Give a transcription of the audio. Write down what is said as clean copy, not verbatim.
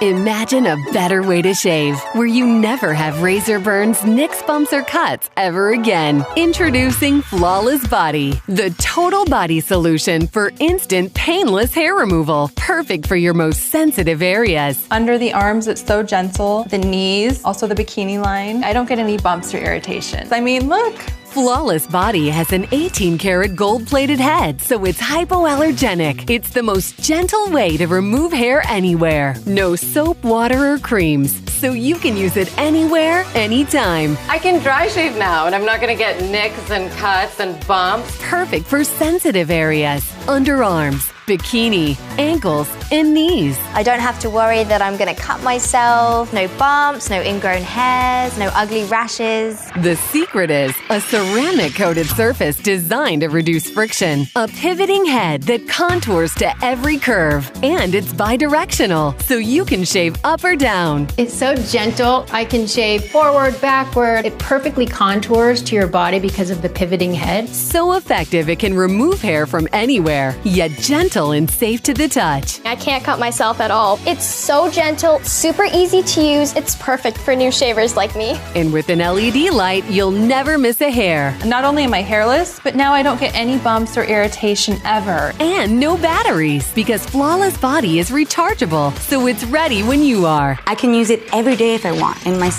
Imagine a better way to shave, where you never have razor burns, nicks, bumps, or cuts ever again. Introducing Flawless Body, the total body solution for instant, painless hair removal. Perfect for your most sensitive areas. Under the arms, it's so gentle. The knees, also the bikini line. I don't get any bumps or irritations. I mean, look. Flawless Body has an 18-karat gold-plated head, so it's hypoallergenic. It's the most gentle way to remove hair anywhere. No soap, water, or creams, so you can use it anywhere, anytime. I can dry shave now, and I'm not gonna get nicks and cuts and bumps. Perfect for sensitive areas, underarms, bikini, ankles, and knees. I don't have to worry that I'm gonna cut myself. No bumps, no ingrown hairs, no ugly rashes. The secret is a ceramic-coated surface designed to reduce friction, a pivoting head that contours to every curve, and it's bi-directional, so you can shave up or down. It's so gentle. I can shave forward, backward. It perfectly contours to your body because of the pivoting head. So effective it can remove hair from anywhere, yet gentle and safe to the touch. I can't cut myself at all. It's so gentle, super easy to use. It's perfect for new shavers like me. And with an LED light, you'll never miss a hair. Not only am I hairless, but now I don't get any bumps or irritation ever. And no batteries, because Flawless Body is rechargeable, so it's ready when you are. I can use it every day if I want, and my